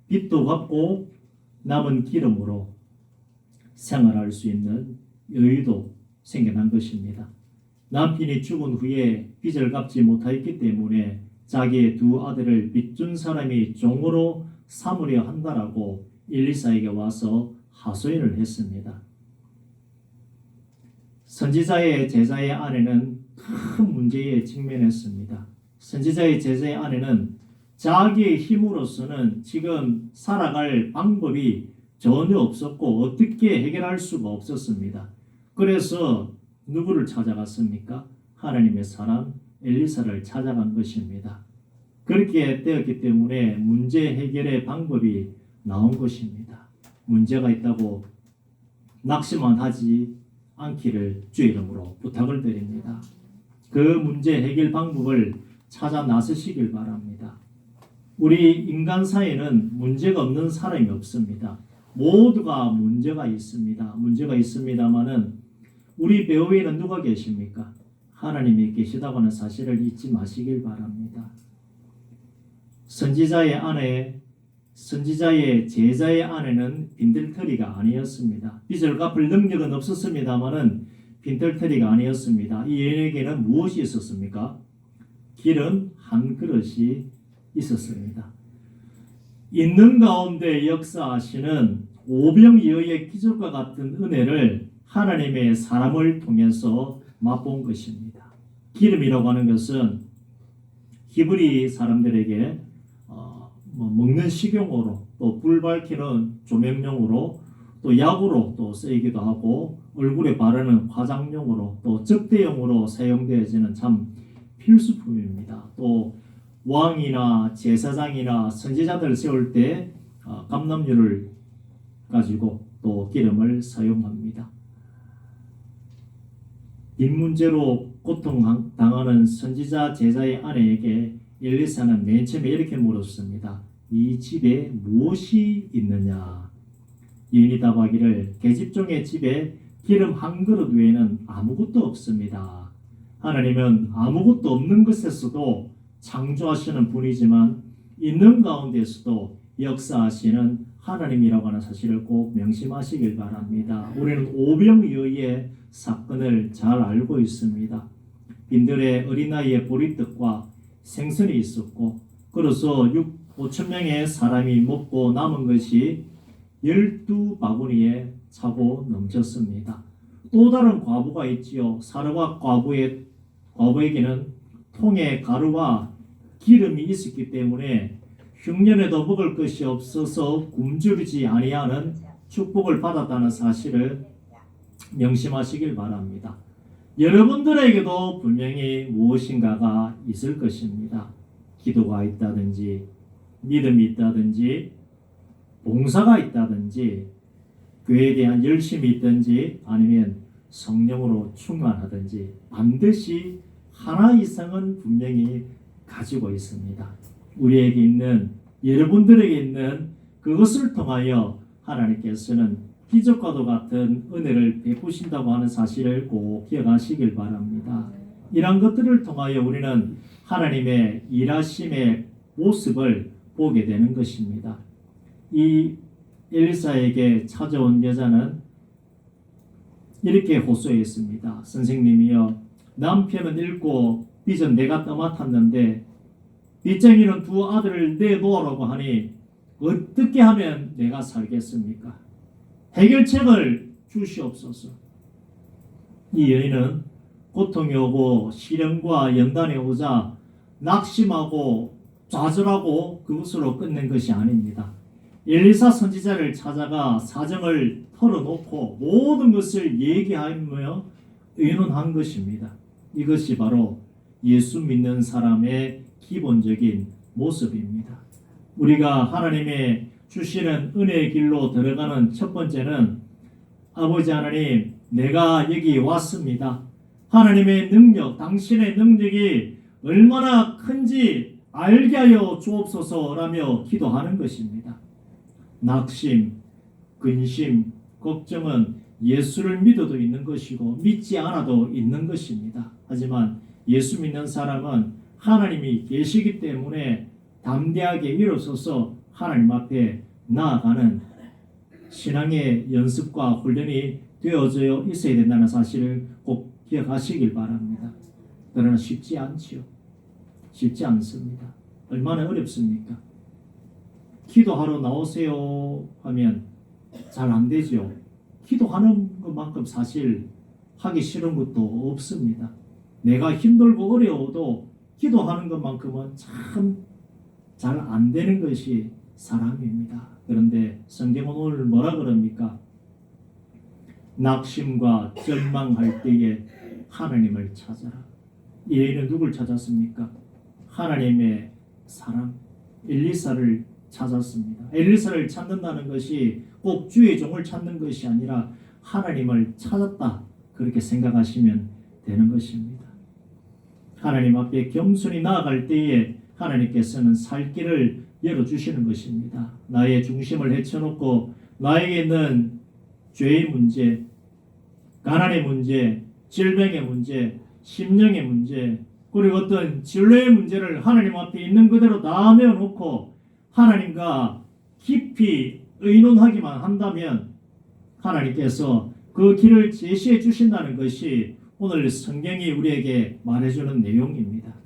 빚도 갚고 남은 기름으로 생활할 수 있는 여유도 생겨난 것입니다. 남편이 죽은 후에 빚을 갚지 못하였기 때문에 자기의 두 아들을 빚준 사람이 종으로 삼으려 한다라고 엘리사에게 와서 하소연을 했습니다. 선지자의 제자의 아내는 큰 문제에 직면했습니다. 선지자의 제자의 아내는 자기의 힘으로서는 지금 살아갈 방법이 전혀 없었고 어떻게 해결할 수가 없었습니다. 그래서 누구를 찾아갔습니까? 하나님의 사람 엘리사를 찾아간 것입니다. 그렇게 되었기 때문에 문제 해결의 방법이 나온 것입니다. 문제가 있다고 낙심만 하지 않기를 주의 이름으로 부탁을 드립니다. 그 문제 해결 방법을 찾아 나서시길 바랍니다. 우리 인간 사회는 문제가 없는 사람이 없습니다. 모두가 문제가 있습니다. 문제가 있습니다만은 우리 배후에는 누가 계십니까? 하나님이 계시다고 하는 사실을 잊지 마시길 바랍니다. 선지자의 제자의 아내는 빈털터리가 아니었습니다. 빚을 갚을 능력은 없었습니다만은 빈털터리가 아니었습니다. 이 여인에게는 무엇이 있었습니까? 기름 한 그릇이 있었습니다. 있는 가운데 역사하시는 오병이어의 기적과 같은 은혜를 하나님의 사람을 통해서 맛본 것입니다. 기름이라고 하는 것은 히브리 사람들에게 먹는 식용으로 또 불 밝히는 조명용으로 또 약으로 또 쓰이기도 하고 얼굴에 바르는 화장용으로 또 접대용으로 사용되어지는 참 필수품입니다. 또 왕이나 제사장이나 선지자들 세울 때 감람유를 가지고 또 기름을 사용합니다. 빚 문제로 고통당하는 선지자 제자의 아내에게 엘리사는 맨 처음에 이렇게 물었습니다. 이 집에 무엇이 있느냐? 여인이 답하기를 계집종의 집에 기름 한 그릇 외에는 아무것도 없습니다. 하나님은 아무것도 없는 것에서도 창조하시는 분이지만 있는 가운데서도 역사하시는 하나님이라고 하는 사실을 꼭 명심하시길 바랍니다. 우리는 오병이어의 사건을 잘 알고 있습니다. 빈들의 어린아이의 보리떡과 생선이 있었고 그래서 5,000명의 사람이 먹고 남은 것이 12바구니에 차고 넘쳤습니다. 또 다른 과부가 있지요. 사르밧 과부에게는 통에 가루와 기름이 있었기 때문에 흉년에도 먹을 것이 없어서 굶주리지 아니하는 축복을 받았다는 사실을 명심하시길 바랍니다. 여러분들에게도 분명히 무엇인가가 있을 것입니다. 기도가 있다든지 믿음이 있다든지 봉사가 있다든지 교회에 대한 열심이 있든지 아니면 성령으로 충만하든지 반드시 하나 이상은 분명히 가지고 있습니다. 우리에게 있는 여러분들에게 있는 그것을 통하여 하나님께서는 기적과도 같은 은혜를 베푸신다고 하는 사실을 꼭 기억하시길 바랍니다. 이런 것들을 통하여 우리는 하나님의 일하심의 모습을 보게 되는 것입니다. 이 엘리사에게 찾아온 여자는 이렇게 호소했습니다. 선생님이여, 남편은 잃고 빚은 내가 떠맡았는데 빚쟁이는 두 아들을 내놓으라고 하니 어떻게 하면 내가 살겠습니까? 해결책을 주시옵소서. 이 여인은 고통이 오고 시련과 연단이 오자 낙심하고 좌절하고 그것으로 끝낸 것이 아닙니다. 엘리사 선지자를 찾아가 사정을 털어놓고 모든 것을 얘기하며 의논한 것입니다. 이것이 바로 예수 믿는 사람의 기본적인 모습입니다. 우리가 하나님의 주시는 은혜의 길로 들어가는 첫 번째는 아버지 하나님, 내가 여기 왔습니다. 하나님의 능력, 당신의 능력이 얼마나 큰지 알게 하여 주옵소서라며 기도하는 것입니다. 낙심, 근심, 걱정은 예수를 믿어도 있는 것이고 믿지 않아도 있는 것입니다. 하지만 예수 믿는 사람은 하나님이 계시기 때문에 담대하게 일어서서 하나님 앞에 나아가는 신앙의 연습과 훈련이 되어져 있어야 된다는 사실을 꼭 기억하시길 바랍니다. 그러나 쉽지 않지요. 쉽지 않습니다. 얼마나 어렵습니까? 기도하러 나오세요 하면 잘 안 되죠. 기도하는 것만큼 사실 하기 싫은 것도 없습니다. 내가 힘들고 어려워도 기도하는 것만큼은 참 잘 안 되는 것이 사람입니다. 그런데 성경은 오늘 뭐라 그럽니까? 낙심과 절망할 때에 하나님을 찾아라. 이 여인은 누굴 찾았습니까? 하나님의 사람 엘리사를 찾았습니다. 엘리사를 찾는다는 것이 꼭 주의 종을 찾는 것이 아니라 하나님을 찾았다, 그렇게 생각하시면 되는 것입니다. 하나님 앞에 겸손히 나아갈 때에 하나님께서는 살 길을 열어주시는 것입니다. 나의 중심을 헤쳐놓고 나에게 있는 죄의 문제, 가난의 문제, 질병의 문제, 심령의 문제, 그리고 어떤 진로의 문제를 하나님 앞에 있는 그대로 다 내어놓고 하나님과 깊이 의논하기만 한다면 하나님께서 그 길을 제시해 주신다는 것이 오늘 성경이 우리에게 말해주는 내용입니다.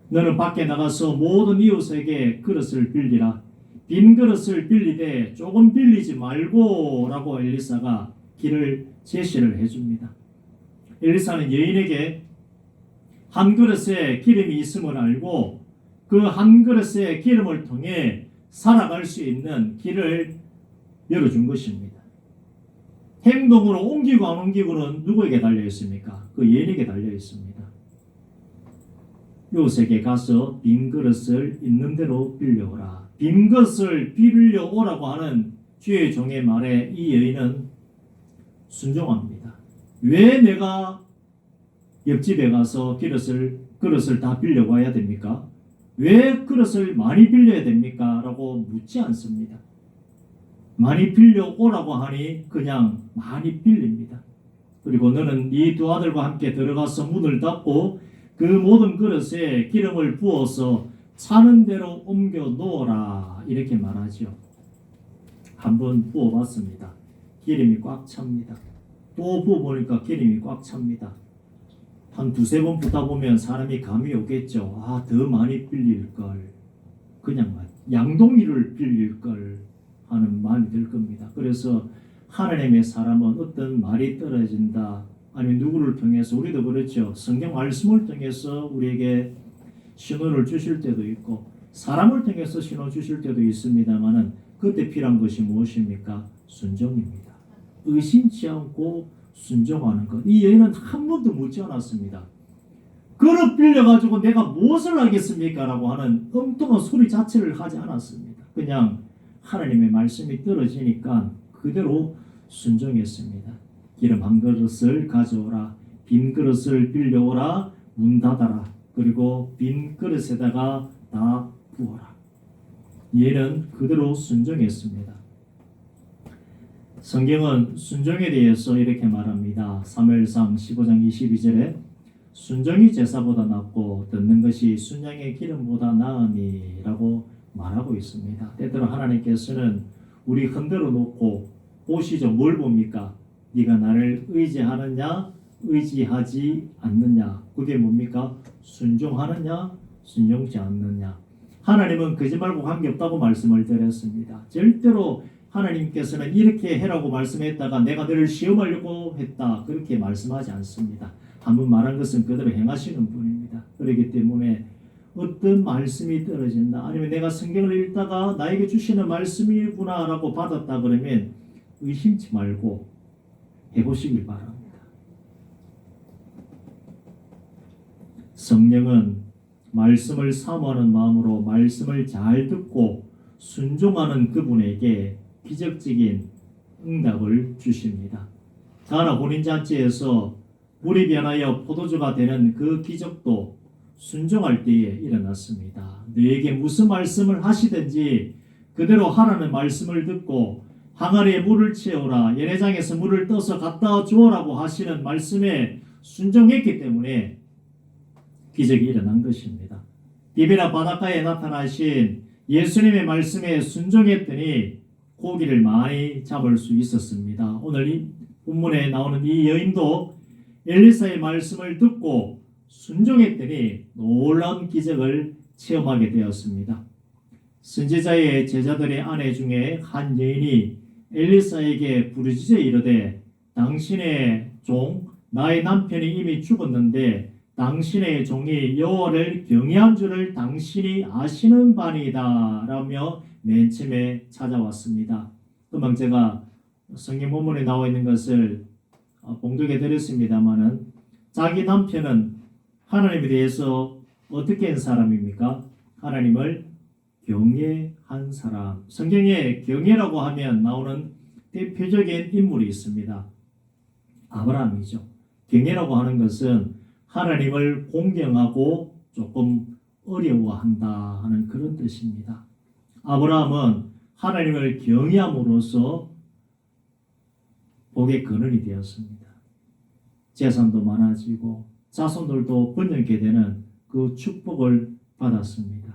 너는 밖에 나가서 모든 이웃에게 그릇을 빌리라. 빈 그릇을 빌리되 조금 빌리지 말고 라고 엘리사가 길을 제시를 해줍니다. 엘리사는 여인에게 한 그릇에 기름이 있음을 알고 그 한 그릇의 기름을 통해 살아갈 수 있는 길을 열어준 것입니다. 행동으로 옮기고 안 옮기고는 누구에게 달려 있습니까? 그 여인에게 달려 있습니다. 이웃에게 가서 빈 그릇을 있는 대로 빌려오라. 빈 그릇을 빌려오라고 하는 주의 종의 말에 이 여인은 순종합니다. 왜 내가 옆집에 가서 그릇을 다 빌려와야 됩니까? 왜 그릇을 많이 빌려야 됩니까? 라고 묻지 않습니다. 많이 빌려오라고 하니 그냥 많이 빌립니다. 그리고 너는 네 두 아들과 함께 들어가서 문을 닫고 그 모든 그릇에 기름을 부어서 차는 대로 옮겨 놓으라, 이렇게 말하죠. 한번 부어봤습니다. 기름이 꽉 찹니다. 또 부어보니까 기름이 꽉 찹니다. 한 두세 번 붓다 보면 사람이 감이 오겠죠. 아, 더 많이 빌릴걸, 그냥 양동이를 빌릴걸 하는 마음이 들 겁니다. 그래서 하나님의 사람은 어떤 말이 떨어진다, 아니면 누구를 통해서, 우리도 그렇죠. 성경 말씀을 통해서 우리에게 신호를 주실 때도 있고 사람을 통해서 신호 주실 때도 있습니다만은 그때 필요한 것이 무엇입니까? 순종입니다. 의심치 않고 순종하는 것. 이 여인은 한 번도 묻지 않았습니다. 그릇 빌려가지고 내가 무엇을 하겠습니까? 라고 하는 엉뚱한 소리 자체를 하지 않았습니다. 그냥 하나님의 말씀이 떨어지니까 그대로 순종했습니다. 기름 한 그릇을 가져오라. 빈 그릇을 빌려오라. 문 닫아라. 그리고 빈 그릇에다가 다 부어라. 얘는 그대로 순종했습니다. 성경은 순종에 대해서 이렇게 말합니다. 사무엘상 15장 22절에 순종이 제사보다 낫고 듣는 것이 순양의 기름보다 나으니 라고 말하고 있습니다. 때때로 하나님께서는 우리 흔들어 놓고 보시죠. 뭘 봅니까? 네가 나를 의지하느냐 의지하지 않느냐. 그게 뭡니까? 순종하느냐 순종치 않느냐. 하나님은 거짓말과 관계없다고 말씀을 드렸습니다. 절대로 하나님께서는 이렇게 해라고 말씀했다가 내가 너를 시험하려고 했다, 그렇게 말씀하지 않습니다. 한번 말한 것은 그대로 행하시는 분입니다. 그렇기 때문에 어떤 말씀이 떨어진다, 아니면 내가 성경을 읽다가 나에게 주시는 말씀이구나 라고 받았다 그러면 의심치 말고 해보시길 바랍니다. 성령은 말씀을 사모하는 마음으로 말씀을 잘 듣고 순종하는 그분에게 기적적인 응답을 주십니다. 가나 혼인잔치에서 물이 변하여 포도주가 되는 그 기적도 순종할 때에 일어났습니다. 너에게 무슨 말씀을 하시든지 그대로 하라는 말씀을 듣고 항아리에 물을 채우라, 연회장에서 물을 떠서 갖다 주어라고 하시는 말씀에 순종했기 때문에 기적이 일어난 것입니다. 디베라 바닷가에 나타나신 예수님의 말씀에 순종했더니 고기를 많이 잡을 수 있었습니다. 오늘 이 본문에 나오는 이 여인도 엘리사의 말씀을 듣고 순종했더니 놀라운 기적을 체험하게 되었습니다. 선지자의 제자들의 아내 중에 한 여인이 엘리사에게 부르짖어 이르되 당신의 종 나의 남편이 이미 죽었는데 당신의 종이 여호와를 경외한 줄을 당신이 아시는 바니이다 라며 맨 처음에 찾아왔습니다. 금방 제가 성경 본문에 나와 있는 것을 봉독해 드렸습니다마는 자기 남편은 하나님에 대해서 어떻게 한 사람입니까? 하나님을 경외한 사람. 성경에 경외라고 하면 나오는 대표적인 인물이 있습니다. 아브라함이죠. 경외라고 하는 것은 하나님을 공경하고 조금 어려워한다 하는 그런 뜻입니다. 아브라함은 하나님을 경외함으로써 복의 근원이 되었습니다. 재산도 많아지고 자손들도 번영케 되는 그 축복을 받았습니다.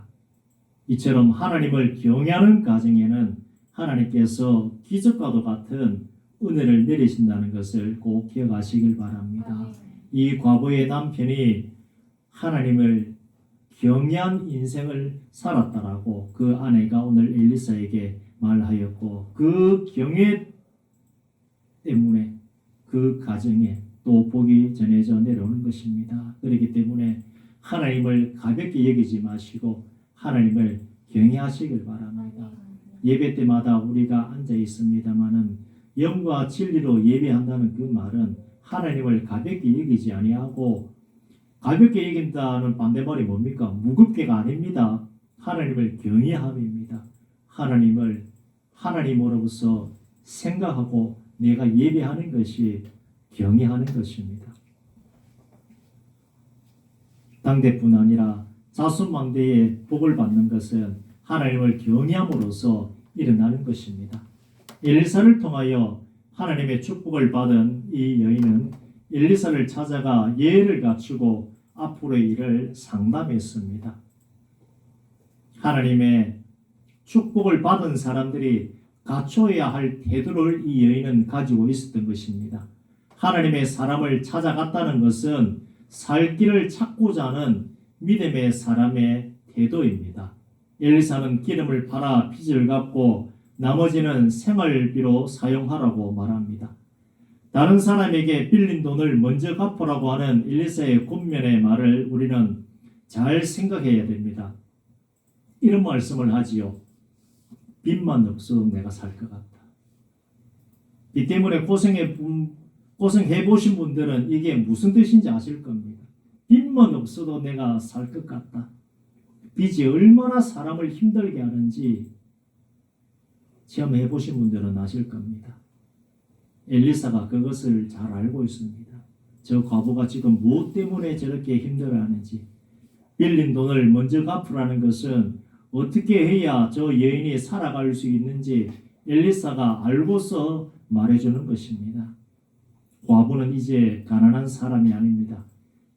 이처럼 하나님을 경외하는 가정에는 하나님께서 기적과도 같은 은혜를 내리신다는 것을 꼭 기억하시길 바랍니다. 이 과부의 남편이 하나님을 경외한 인생을 살았다라고 그 아내가 오늘 엘리사에게 말하였고 그 경외 때문에 그 가정에 또 복이 전해져 내려오는 것입니다. 그렇기 때문에 하나님을 가볍게 여기지 마시고 하나님을 경외하시길 바랍니다. 예배 때마다 우리가 앉아 있습니다마는 영과 진리로 예배한다는 그 말은 하나님을 가볍게 여기지 아니하고 가볍게 여긴다는 반대말이 뭡니까? 무겁게가 아닙니다. 하나님을 경외함입니다. 하나님을 하나님으로부터 생각하고 내가 예배하는 것이 경외하는 것입니다. 당대뿐 아니라 자손만대의 복을 받는 것은 하나님을 경외함으로써 일어나는 것입니다. 엘리사를 통하여 하나님의 축복을 받은 이 여인은 엘리사를 찾아가 예를 갖추고 앞으로의 일을 상담했습니다. 하나님의 축복을 받은 사람들이 갖춰야 할 태도를 이 여인은 가지고 있었던 것입니다. 하나님의 사람을 찾아갔다는 것은 살 길을 찾고자 하는 믿음의 사람의 태도입니다. 엘리사는 기름을 팔아 빚을 갚고 나머지는 생활비로 사용하라고 말합니다. 다른 사람에게 빌린 돈을 먼저 갚으라고 하는 엘리사의 권면의 말을 우리는 잘 생각해야 됩니다. 이런 말씀을 하지요. 빚만 없어도 내가 살 것 같다. 빚 때문에 고생해 보신 분들은 이게 무슨 뜻인지 아실 겁니다. 빚만 없어도 내가 살 것 같다. 빚이 얼마나 사람을 힘들게 하는지 체험해 보신 분들은 아실 겁니다. 엘리사가 그것을 잘 알고 있습니다. 저 과부가 지금 무엇 때문에 저렇게 힘들어하는지, 빌린 돈을 먼저 갚으라는 것은 어떻게 해야 저 여인이 살아갈 수 있는지 엘리사가 알고서 말해주는 것입니다. 과부는 이제 가난한 사람이 아닙니다.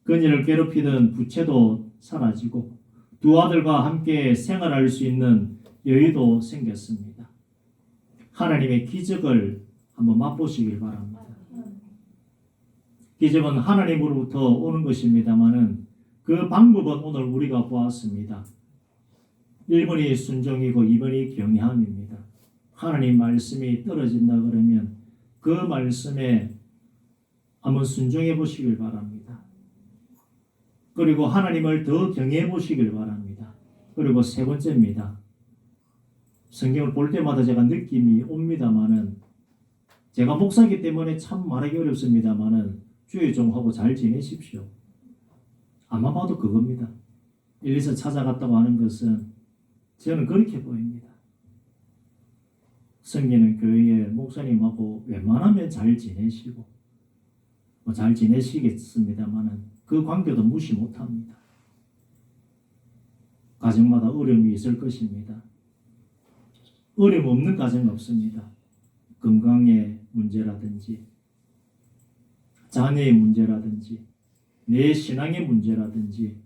그녀를 괴롭히던 부채도 사라지고 두 아들과 함께 생활할 수 있는 여유도 생겼습니다. 하나님의 기적을 한번 맛보시길 바랍니다. 기적은 하나님으로부터 오는 것입니다마는 그 방법은 오늘 우리가 보았습니다. 1번이 순종이고 2번이 경외함입니다. 하나님 말씀이 떨어진다 그러면 그 말씀에 한번 순종해 보시길 바랍니다. 그리고 하나님을 더 경외해 보시길 바랍니다. 그리고 세 번째입니다. 성경을 볼 때마다 제가 느낌이 옵니다마는 제가 목사이기 때문에 참 말하기 어렵습니다마는 주의 종하고 잘 지내십시오. 아마 봐도 그겁니다. 엘리사 찾아갔다고 하는 것은 저는 그렇게 보입니다. 성기는 교회의 목사님하고 웬만하면 잘 지내시고 잘 지내시겠습니다마는 그 관계도 무시 못합니다. 가정마다 어려움이 있을 것입니다. 어려움 없는 가정은 없습니다. 건강의 문제라든지 자녀의 문제라든지 내 신앙의 문제라든지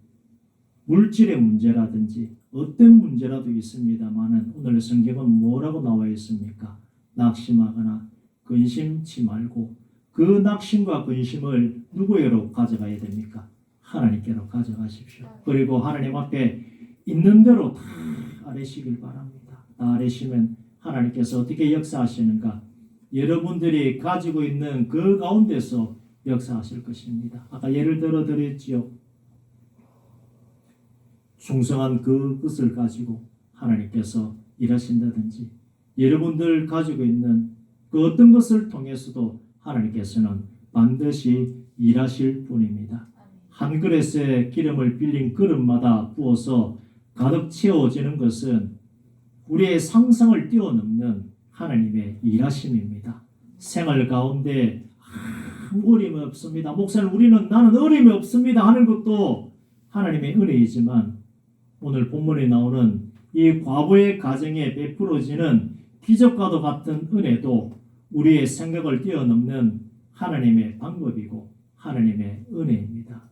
물질의 문제라든지 어떤 문제라도 있습니다만은 오늘 성경은 뭐라고 나와 있습니까? 낙심하거나 근심치 말고 그 낙심과 근심을 누구에게로 가져가야 됩니까? 하나님께로 가져가십시오. 그리고 하나님 앞에 있는 대로 다 아뢰시길 바랍니다. 다 아뢰시면 하나님께서 어떻게 역사하시는가? 여러분들이 가지고 있는 그 가운데서 역사하실 것입니다. 아까 예를 들어 드렸지요. 충성한 그것을 가지고 하나님께서 일하신다든지 여러분들 가지고 있는 그 어떤 것을 통해서도 하나님께서는 반드시 일하실 분입니다. 한 그릇에 기름을 빌린 그릇마다 부어서 가득 채워지는 것은 우리의 상상을 뛰어넘는 하나님의 일하심입니다. 생활 가운데 아무 어려움이 없습니다. 목사님 나는 어려움이 없습니다 하는 것도 하나님의 은혜이지만 오늘 본문에 나오는 이 과부의 가정에 베풀어지는 기적과도 같은 은혜도 우리의 생각을 뛰어넘는 하나님의 방법이고 하나님의 은혜입니다.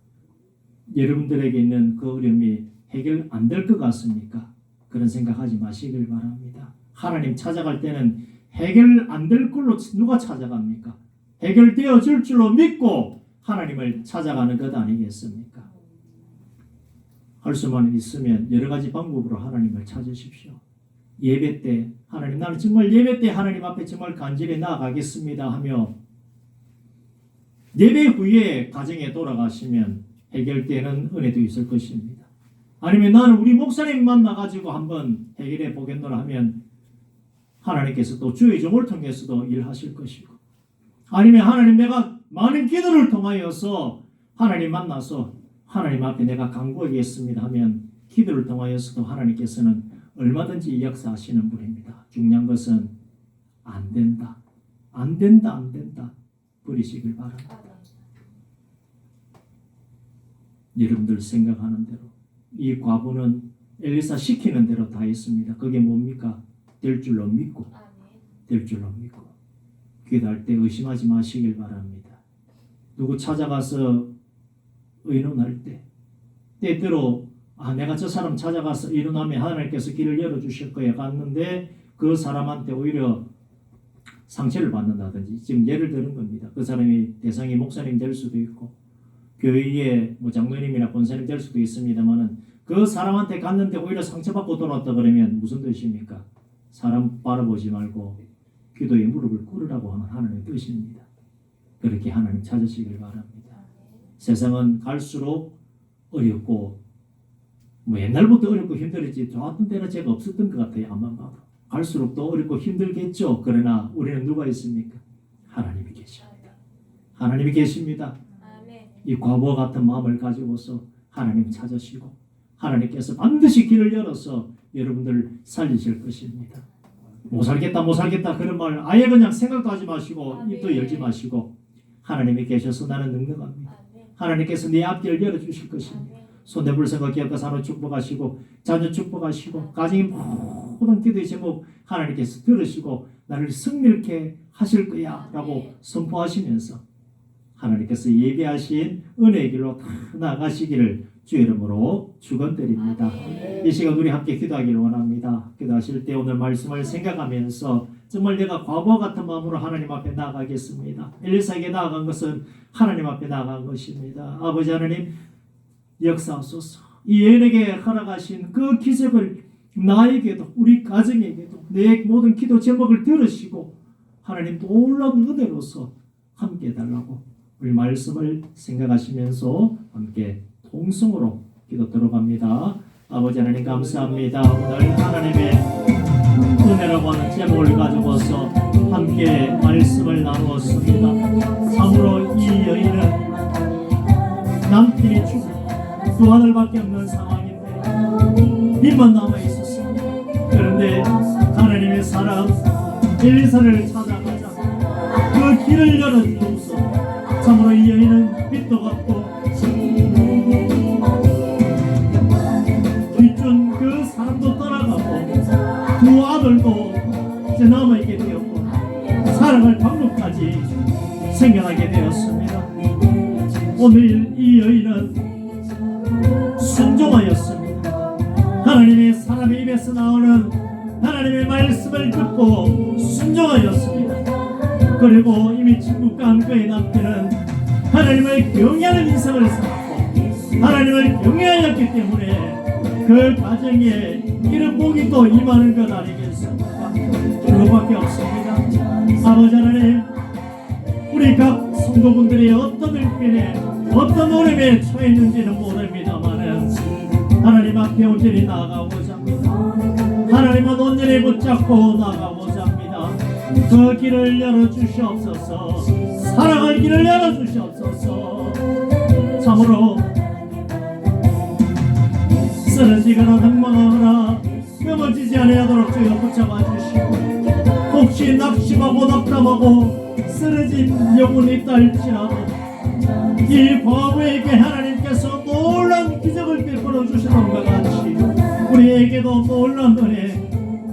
여러분들에게 있는 그 어려움이 해결 안 될 것 같습니까? 그런 생각하지 마시길 바랍니다. 하나님 찾아갈 때는 해결 안 될 걸로 누가 찾아갑니까? 해결되어질 줄로 믿고 하나님을 찾아가는 것 아니겠습니까? 할 수만 있으면 여러 가지 방법으로 하나님을 찾으십시오. 예배 때 하나님 나는 정말 예배 때 하나님 앞에 정말 간절히 나아가겠습니다 하며 예배 후에 가정에 돌아가시면 해결되는 은혜도 있을 것입니다. 아니면 나는 우리 목사님 만나가지고 한번 해결해 보겠노라 하면 하나님께서 또 주의 종을 통해서도 일하실 것이고 아니면 하나님 내가 많은 기도를 통하여서 하나님 만나서 하나님 앞에 내가 간구하겠습니다 하면 기도를 통하여서도 하나님께서는 얼마든지 역사하시는 분입니다. 중요한 것은 안 된다. 안 된다. 안 된다. 버리시길 바랍니다. 여러분들 생각하는 대로 이 과부는 엘리사 시키는 대로 다 했습니다. 그게 뭡니까? 될 줄로 믿고 될 줄로 믿고 기도할 때 의심하지 마시길 바랍니다. 누구 찾아가서 의논할 때 때때로 내가 저 사람 찾아가서 의논하면 하나님께서 길을 열어주실 거야 갔는데 그 사람한테 오히려 상처를 받는다든지 지금 예를 드는 겁니다. 그 사람이 대상이 목사님 될 수도 있고 교회의 장로님이나 권사님 될 수도 있습니다만은 그 사람한테 갔는데 오히려 상처받고 돌아왔다 그러면 무슨 뜻입니까? 사람 바라보지 말고 기도에 무릎을 꿇으라고 하는 하나님의 뜻입니다. 그렇게 하나님 찾으시길 바랍니다. 세상은 갈수록 어렵고 옛날부터 어렵고 힘들었지 좋았던 때는 제가 없었던 것 같아요. 안만 봐도. 갈수록 더 어렵고 힘들겠죠. 그러나 우리는 누가 있습니까? 하나님이 계십니다. 하나님이 계십니다. 이 과부와 같은 마음을 가지고서 하나님 찾으시고 하나님께서 반드시 길을 열어서 여러분들 살리실 것입니다. 못 살겠다 그런 말 아예 그냥 생각도 하지 마시고 입도 열지 마시고 하나님이 계셔서 나는 능력합니다. 하나님께서 네 앞길을 열어주실 것입니다. 손해불성과 기업과 산업 축복하시고 자녀 축복하시고 가정의 모든 기도의 제목 하나님께서 들으시고 나를 승리케 하실 거야 라고 선포하시면서 하나님께서 예비하신 은혜의 길로 다 나가시기를 주 이름으로 축원드립니다. 이 시간 우리 함께 기도하기를 원합니다. 기도하실 때 오늘 말씀을 생각하면서 정말 내가 과부와 같은 마음으로 하나님 앞에 나아가겠습니다. 엘리사에게 나아간 것은 하나님 앞에 나아간 것입니다. 아버지 하나님 역사하소서. 이 여인에게 허락하신 그 기적을 나에게도 우리 가정에게도 내 모든 기도 제목을 들으시고 하나님 놀라운 은혜로서 함께 해달라고 우리 말씀을 생각하시면서 함께 통성으로 기도 들어갑니다. 아버지 하나님 감사합니다. 오늘 하나님의 은혜라고 하는 제목을 가지고서 함께 말씀을 나누었습니다. 참으로 이 여인은 남편이 죽고 두 아들밖에 없는 상황인데 빛만 남아 있었습니다. 그런데 하나님의 사람 엘리사를 찾아가자 그 길을 열어주옵소서. 참으로 이 여인은 빛도 같고 뒷준 그 사람도 떠나가고 두 아들도 이제 남아있게 되었고 사랑할 방법까지 생겨나게 되었습니다. 오늘 이 여인은 순종하였습니다. 하나님의 사람의 입에서 나오는 하나님의 말씀을 듣고 순종하였습니다. 그리고 이미 친구과 함께의 남편은 하나님을 경외하는 인생을 살았고 하나님을 경외하였기 때문에 그 가정에 이런 복이 또 임하는 것 아니겠습니까? 그것밖에 없습니다. 아버지 하나님, 우리 각 성도분들이 어떤 일편에 어떤 어려움에 처했는지는 모릅니다만은 하나님 앞에 온전히 나아가고자 합니다. 하나님은 온전히 붙잡고 나아가고자 합니다. 그 길을 열어주시옵소서. 사랑할 길을 열어주시옵소서. 참으로 쓰러지거나 낭망하거나 넘어지지 아니하도록 주여 붙잡아 주시고, 혹시 낙심하고 낙담하고 쓰러진 영혼이 있다 할지라도 이 과부에게 하나님께서 놀라운 기적을 베풀어 주시는 것 같이 우리에게도 놀라운 은혜,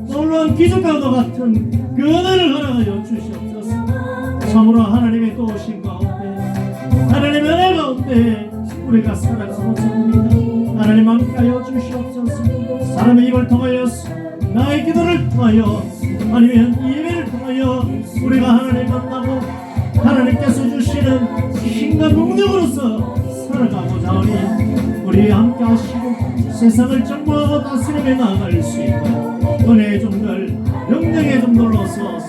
놀라운 기적과도 같은 그 은혜를 허락하여 주시옵소서. 참으로 하나님의 도우신 가운데, 하나님의 은혜 가운데 우리가 살아가고자 합니다. 하나님 함께하여 주시옵소서. 사람의 입을 통하여, 나의 기도를 통하여, 아니면 예배를 통하여 우리가 하나님 만나고 하나님께서 주시는 힘과 능력으로서 살아가고자 하니 우리 함께 하시고 세상을 정복하고 다스리며 나아갈 수 있는 은혜의 종들, 영광의 종들로서